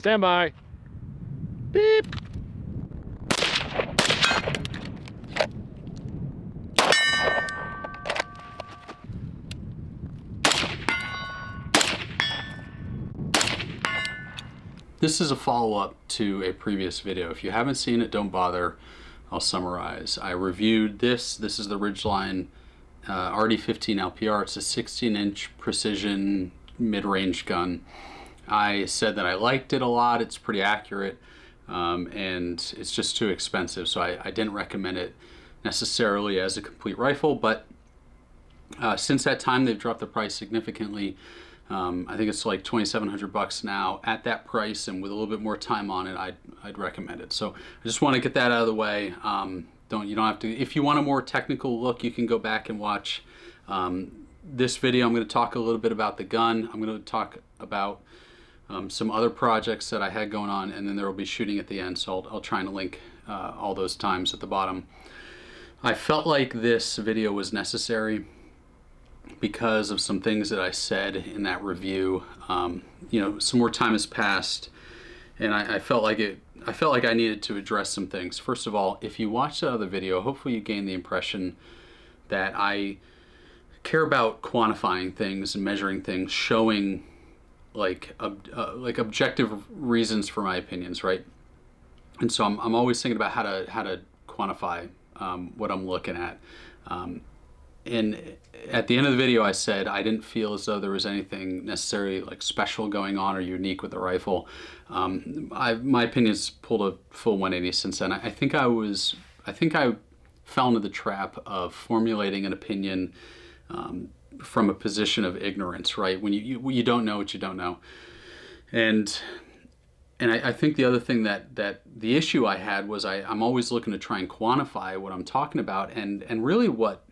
Stand by. Beep. This is a follow-up to a previous video. If you haven't seen it, don't bother. I'll summarize. I reviewed this. This is the Ridgeline RD-15 LPR. It's a 16-inch precision mid-range gun. I said that I liked it a lot. It's pretty accurate, and it's just too expensive, so I didn't recommend it necessarily as a complete rifle. But since that time, they've dropped the price significantly. I think it's like $2,700 now. At that price and with a little bit more time on it, I'd recommend it. So I just want to get that out of the way. You don't have to. If you want a more technical look, you can go back and watch this video. I'm going to talk a little bit about the gun. I'm going to talk about some other projects that I had going on, and then there will be shooting at the end. So I'll try and link all those times at the bottom. I felt like this video was necessary because of some things that I said in that review. Some more time has passed, and I felt like I needed to address some things. First of all, if you watch the other video, hopefully you gain the impression that I care about quantifying things and measuring things, showing like objective reasons for my opinions, right? And so I'm always thinking about how to quantify what I'm looking at. And at the end of the video, I said I didn't feel as though there was anything necessarily like special going on or unique with the rifle. My opinion's pulled a full 180 since then. I think I fell into the trap of formulating an opinion from a position of ignorance, right? When you don't know what you don't know. And I think the other thing that the issue I had was I'm always looking to try and quantify what I'm talking about, and really what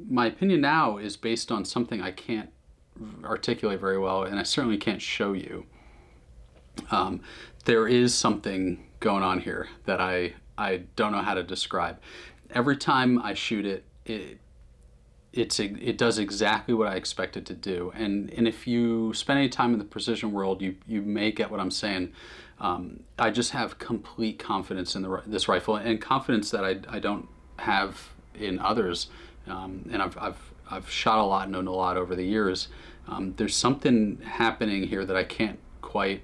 my opinion now is based on something I can't articulate very well, and I certainly can't show you. There is something going on here that I don't know how to describe. Every time I shoot it does exactly what I expect it to do. And if you spend any time in the precision world, you may get what I'm saying. I just have complete confidence in this rifle, and confidence that I don't have in others. And I've shot a lot, known a lot over the years. There's something happening here that I can't quite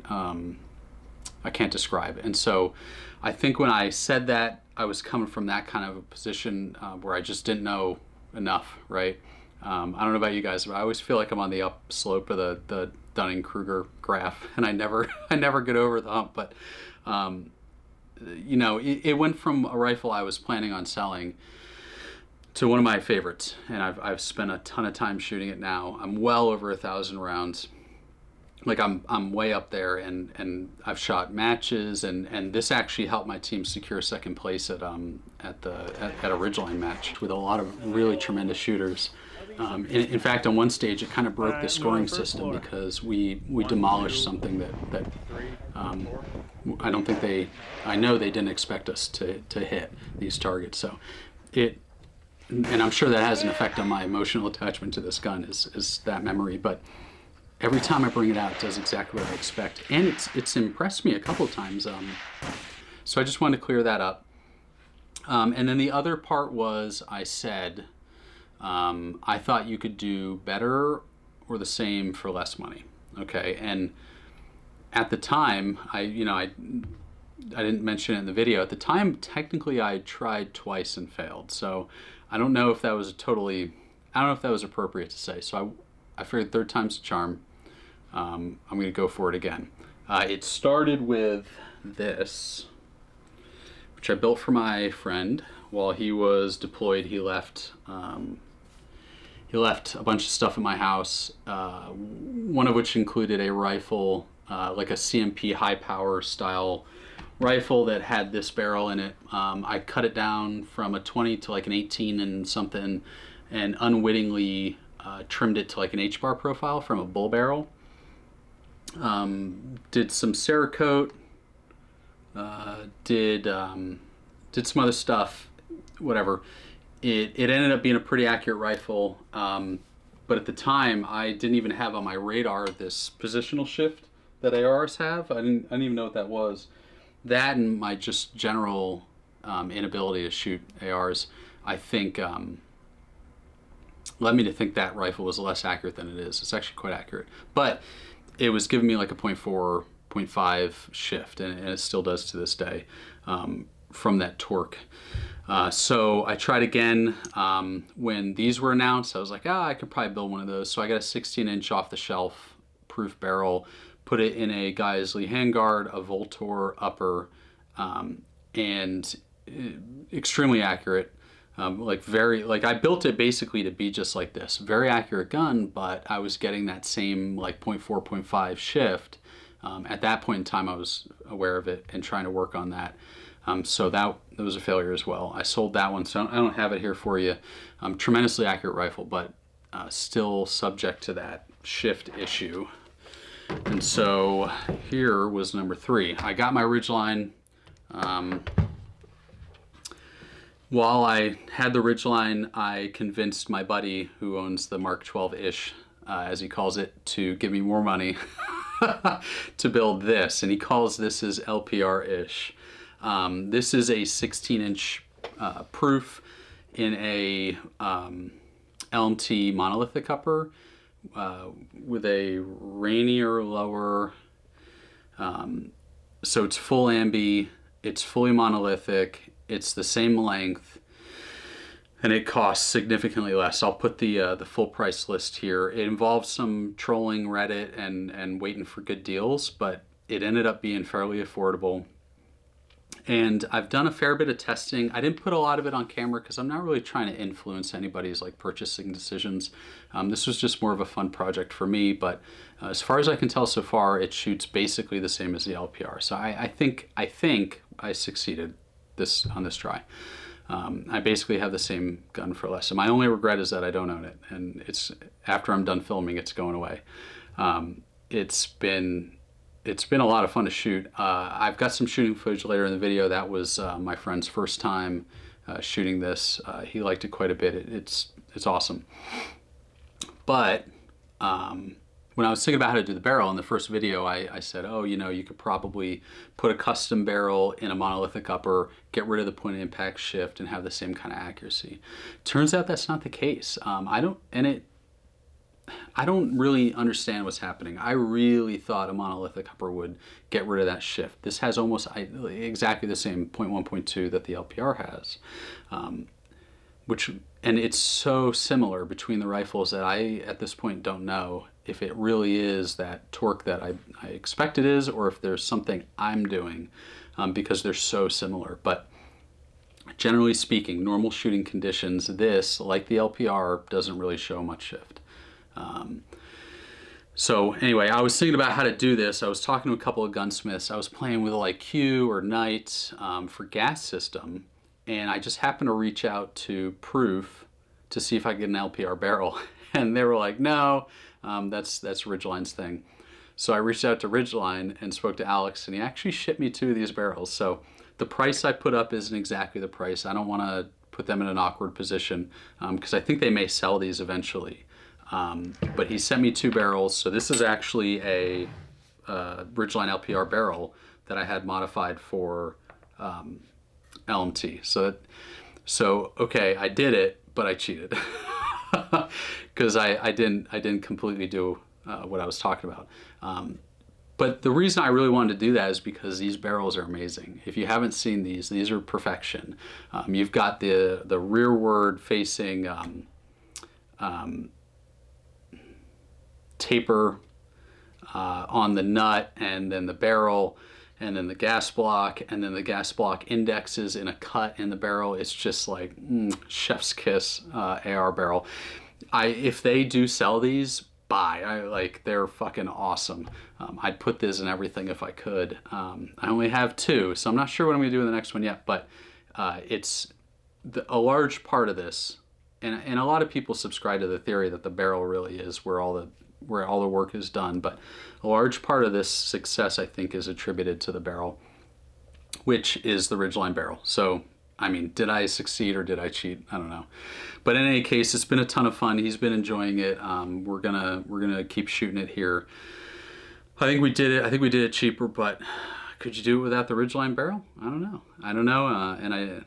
describe. And so I think when I said that, I was coming from that kind of a position where I just didn't know enough, right? I don't know about you guys, but I always feel like I'm on the up slope of the Dunning-Kruger graph, and I never get over the hump. But it went from a rifle I was planning on selling to one of my favorites, and I've spent a ton of time shooting it now. I'm well over 1,000 rounds. Like I'm way up there, and I've shot matches, and this actually helped my team secure second place at a Ridgeline match with a lot of really tremendous shooters. In fact, on one stage, it kind of broke the scoring system because we demolished something that I know they didn't expect us to hit these targets. So and I'm sure that has an effect on my emotional attachment to this gun, is that memory. But every time I bring it out, it does exactly what I expect, and it's impressed me a couple of times. So I just wanted to clear that up. And then the other part was I said I thought you could do better or the same for less money. Okay, and at the time, I didn't mention it in the video. At the time, technically, I tried twice and failed. So I don't know if that was appropriate to say. So I figured third time's a charm. I'm going to go for it again. It started with this, which I built for my friend while he was deployed. He left a bunch of stuff in my house, one of which included a rifle, like a CMP high power style rifle that had this barrel in it. I cut it down from a 20 to like an 18 and something, and unwittingly trimmed it to like an H-bar profile from a bull barrel. Did some Cerakote, did some other stuff, whatever. It ended up being a pretty accurate rifle, but at the time I didn't even have on my radar this positional shift that ARs have. I didn't even know what that was. That and my just general inability to shoot ARs, I think, led me to think that rifle was less accurate than it is. It's actually quite accurate, but it was giving me like a 0.4, 0.5 shift, and it still does to this day from that torque. So I tried again when these were announced. I was like, I could probably build one of those. So I got a 16-inch off-the-shelf proof barrel, put it in a Geisley handguard, a Voltor upper, and extremely accurate. I built it basically to be just like this. Very accurate gun, but I was getting that same like 0.4, 0.5 shift. At that point in time, I was aware of it and trying to work on that. So that was a failure as well. I sold that one, so I don't have it here for you. Tremendously accurate rifle, but still subject to that shift issue. And so here was number 3. I got my Ridgeline. While I had the Ridgeline, I convinced my buddy who owns the Mark 12-ish, as he calls it, to give me more money to build this. And he calls this his LPR-ish. This is a 16-inch proof in a LMT monolithic upper with a Rainier lower. So it's full ambi, it's fully monolithic, it's the same length, and it costs significantly less. I'll put the full price list here. It involved some trolling Reddit and waiting for good deals, but it ended up being fairly affordable. And I've done a fair bit of testing. I didn't put a lot of it on camera because I'm not really trying to influence anybody's like purchasing decisions. This was just more of a fun project for me, but as far as I can tell so far, it shoots basically the same as the LPR. So I think I succeeded on this try. I basically have the same gun for less. And my only regret is that I don't own it. And it's after I'm done filming, it's going away. It's been a lot of fun to shoot. I've got some shooting footage later in the video. That was my friend's first time shooting this. He liked it quite a bit. It's awesome. But when I was thinking about how to do the barrel in the first video, I said, you could probably put a custom barrel in a monolithic upper, get rid of the point of impact shift, and have the same kind of accuracy. Turns out that's not the case. I don't really understand what's happening. I really thought a monolithic upper would get rid of that shift. This has almost exactly the same 0.1, 0.2 that the LPR has. And it's so similar between the rifles that I, at this point, don't know if it really is that torque that I expect it is, or if there's something I'm doing, because they're so similar. But generally speaking, normal shooting conditions, this, like the LPR, doesn't really show much shift. So anyway, I was thinking about how to do this. I was talking to a couple of gunsmiths. I was playing with like Q or Knight for gas system, and I just happened to reach out to Proof to see if I could get an LPR barrel, and they were like, "No, that's Ridgeline's thing." So I reached out to Ridgeline and spoke to Alex, and he actually shipped me 2 of these barrels. So the price I put up isn't exactly the price. I don't want to put them in an awkward position because I think they may sell these eventually. But he sent me 2 barrels. So this is actually a Ridgeline LPR barrel that I had modified for LMT. So okay, I did it, but I cheated because I didn't completely do what I was talking about. But the reason I really wanted to do that is because these barrels are amazing. If you haven't seen these are perfection. You've got the rearward facing taper on the nut, and then the barrel, and then the gas block, and then the gas block indexes in a cut in the barrel. It's just like chef's kiss AR barrel. If they do sell these, buy. They're fucking awesome. I'd put this in everything if I could. I only have 2, so I'm not sure what I'm gonna do in the next one yet, but it's a large part of this, and a lot of people subscribe to the theory that the barrel really is where all the work is done, but a large part of this success, I think, is attributed to the barrel, which is the Ridgeline barrel. So, I mean, did I succeed or did I cheat? I don't know. But in any case, it's been a ton of fun. He's been enjoying it. We're gonna keep shooting it here. I think we did it. I think we did it cheaper, but could you do it without the Ridgeline barrel? I don't know. I don't know.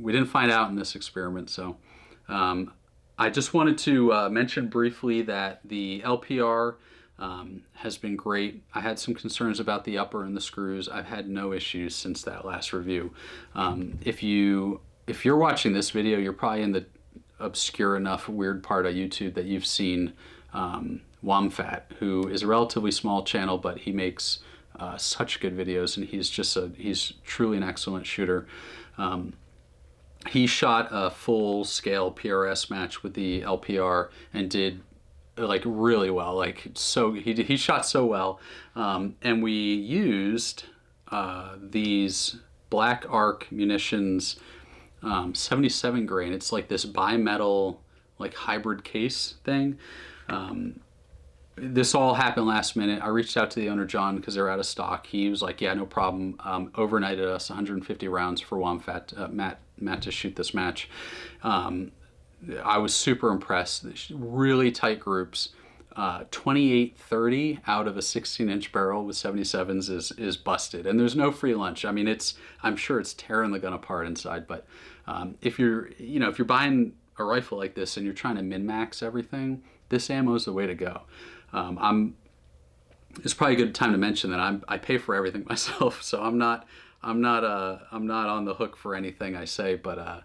We didn't find out in this experiment. So I just wanted to mention briefly that the LPR has been great. I had some concerns about the upper and the screws. I've had no issues since that last review. If you're watching this video, you're probably in the obscure enough weird part of YouTube that you've seen Womfat, who is a relatively small channel, but he makes such good videos, and he's truly an excellent shooter. He shot a full-scale PRS match with the LPR and did like really well. Like so, he shot so well, and we used these Black Arc Munitions 77 grain. It's like this bimetal like hybrid case thing. This all happened last minute. I reached out to the owner, John, because they're out of stock. He was like, yeah, no problem. Overnighted us 150 rounds for Womfat, Matt to shoot this match. I was super impressed. Really tight groups. 28-30 out of a 16-inch barrel with 77s is busted, and there's no free lunch. I mean, I'm sure it's tearing the gun apart inside, but if you're buying a rifle like this and you're trying to min-max everything, this ammo is the way to go. It's probably a good time to mention that I pay for everything myself, so I'm not on the hook for anything I say, but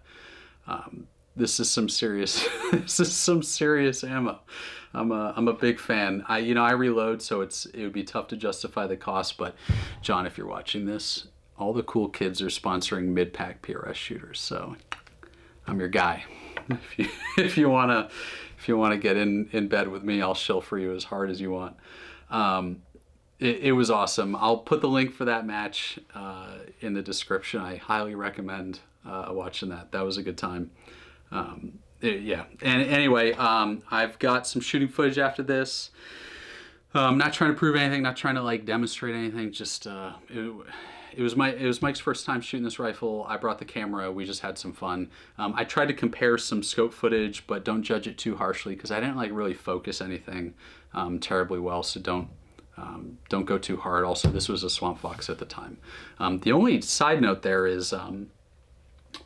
this is some serious this is some serious ammo. I'm a big fan. I reload, so it would be tough to justify the cost, but John, if you're watching this, all the cool kids are sponsoring mid-pack PRS shooters, so I'm your guy. If you wanna get in bed with me, I'll shill for you as hard as you want. It was awesome. I'll put the link for that match in the description. I highly recommend watching that. That was a good time. Yeah. And anyway, I've got some shooting footage after this. I'm not trying to prove anything, not trying to like demonstrate anything. Just it was Mike's first time shooting this rifle. I brought the camera. We just had some fun. I tried to compare some scope footage, but don't judge it too harshly because I didn't like really focus anything terribly well. So don't go too hard. Also, this was a Swamp Fox at the time. The only side note there is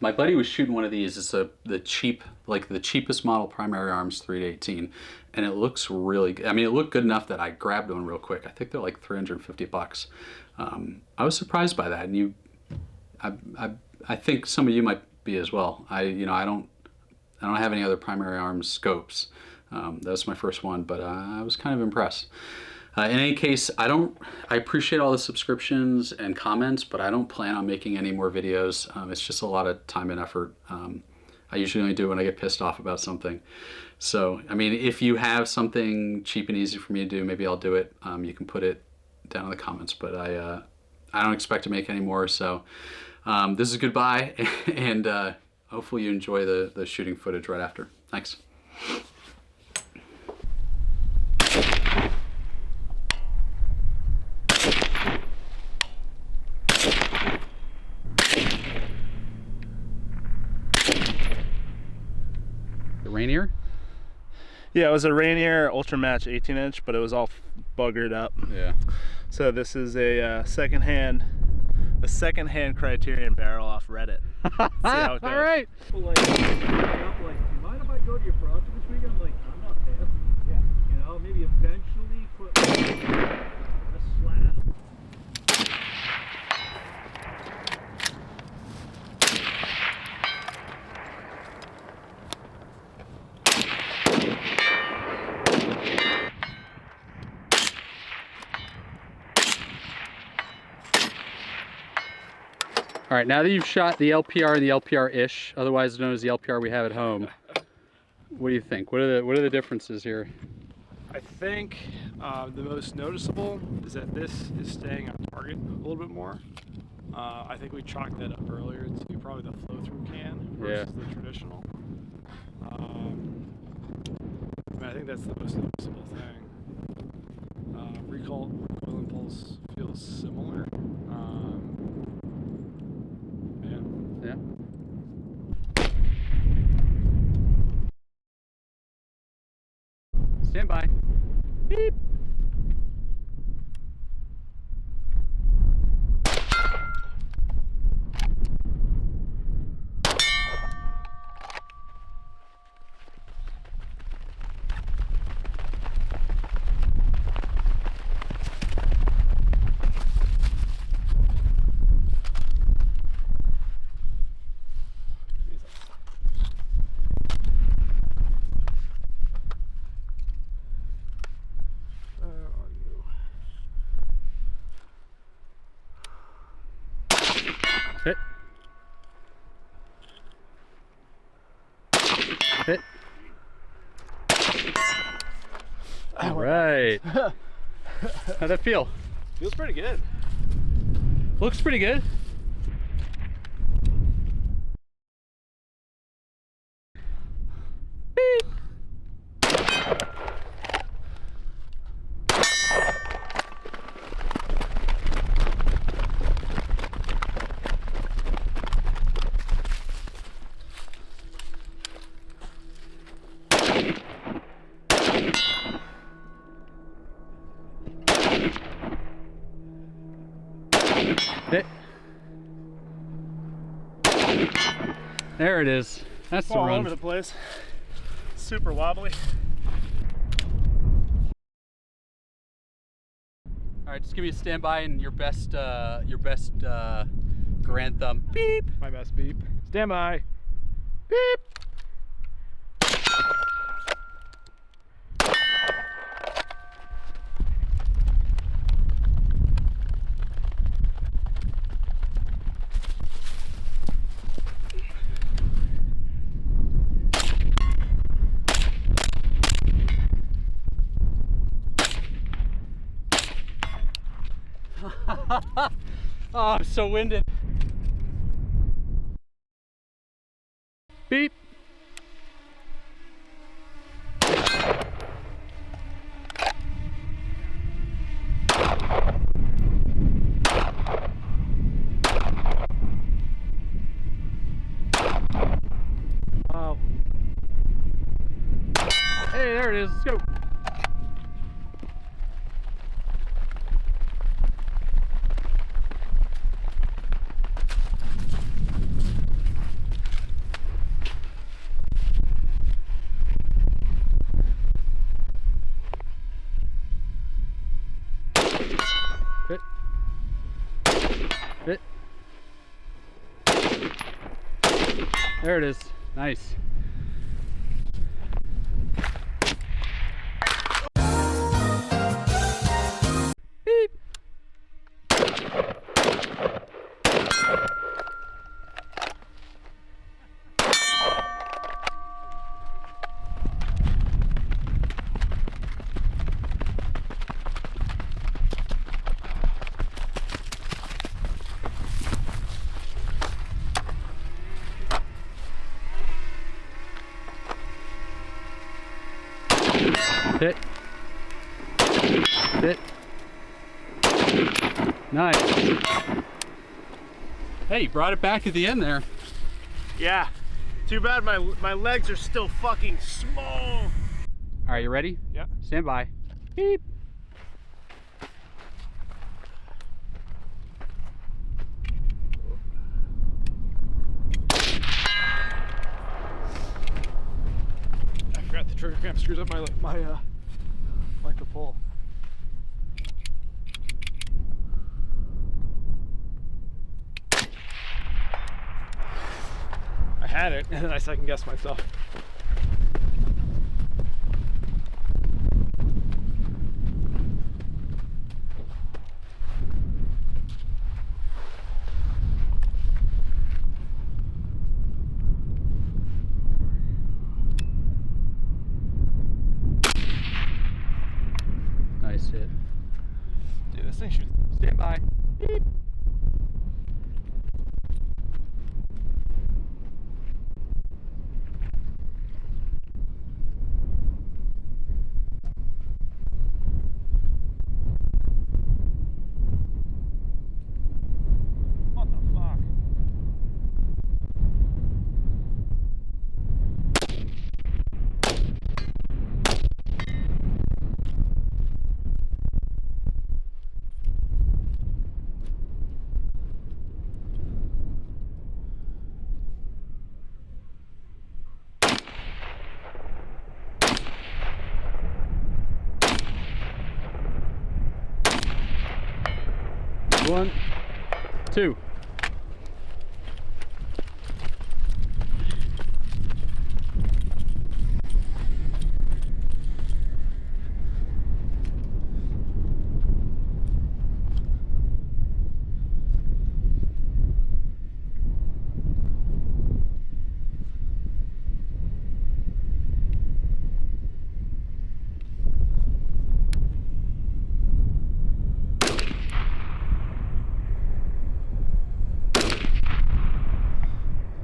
my buddy was shooting one of these. It's the cheapest model Primary Arms 3-18, and it looks really good. I mean, it looked good enough that I grabbed one real quick. I think they're like $350. I was surprised by that, and I think some of you might be as well. I don't have any other Primary Arms scopes. That was my first one, but I was kind of impressed. In any case, I appreciate all the subscriptions and comments, but I don't plan on making any more videos. It's just a lot of time and effort. I usually only do it when I get pissed off about something. So, I mean, if you have something cheap and easy for me to do, maybe I'll do it. You can put it down in the comments, but I don't expect to make any more. So this is goodbye, and hopefully you enjoy the shooting footage right after. Thanks. Rainier? Yeah, it was a Rainier Ultra Match 18-inch, but it was all buggered up. Yeah. So this is a secondhand Criterion barrel off Reddit. See how it goes. All right. People like, you mind if I go to your project this weekend? I'm like, I'm not paying. Yeah. Maybe eventually put like, a slab. All right, now that you've shot the LPR and the LPR-ish, otherwise known as the LPR we have at home, what do you think? What are the differences here? I think the most noticeable is that this is staying on target a little bit more. I think we chalked that up earlier to probably the flow-through can versus the traditional. I think that's the most noticeable thing. Recoil impulse feels similar. Yeah. Stand by. Beep. Hit. Hit. All right. How'd that feel? Feels pretty good. Looks pretty good. Beep. Hit. There it is. That's the All run. over the place. Super wobbly. All right, just give me a standby and your best grand thumb. Beep. My best beep. Stand by. Beep. Oh, I'm so winded. Beep. Wow. Hey, there it is. Let's go. Hit. Hit. There it is. Nice. Beep. Hit. Hit. Nice. Hey, you brought it back at the end there. Yeah. Too bad my legs are still fucking small. All right, you ready? Yeah. Stand by. Beep. I forgot the trigger clamp screws up my like the pull. I had it and then I second guessed myself. Nice hit. Dude, this thing shoots. Stand by. Beep. What the fuck? One, two.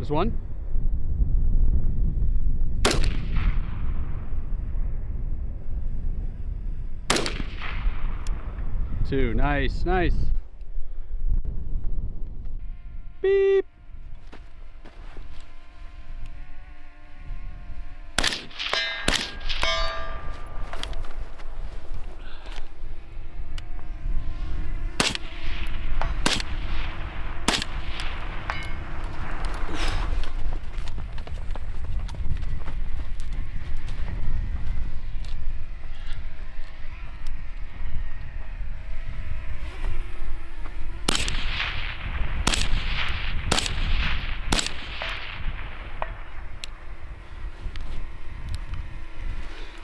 There's one. Two. Nice, nice. Beep.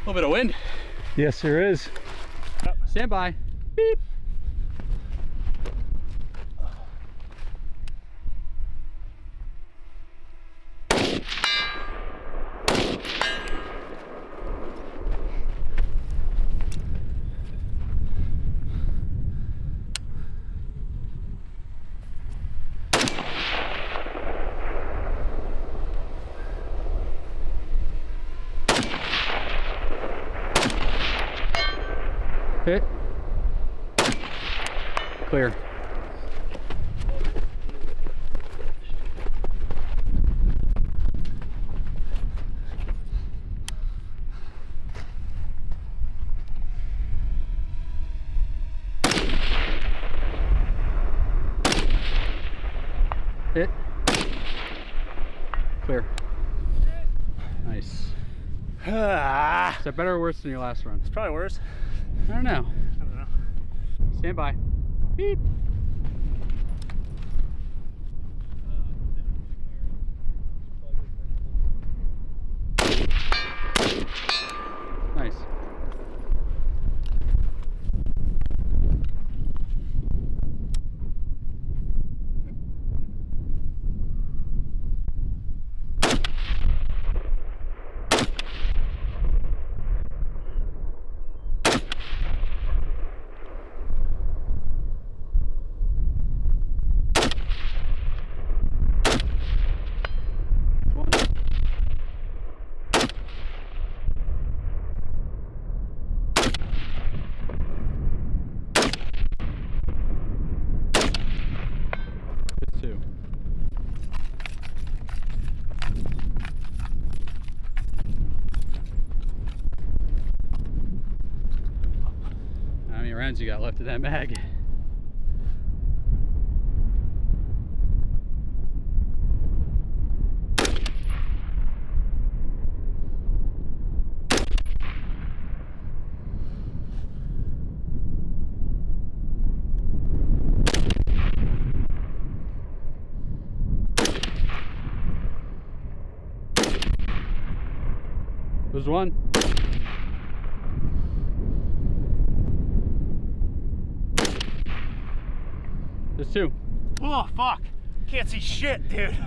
A little bit of wind. Yes, there is. Stand by. Beep. Hit. Clear. Hit. Clear. Nice. Is that better or worse than your last run? It's probably worse. I don't know. I don't know. Stand by. Beep. Nice. Two. How many rounds you got left in that mag? There's one. There's two. Oh, fuck. Can't see shit, dude.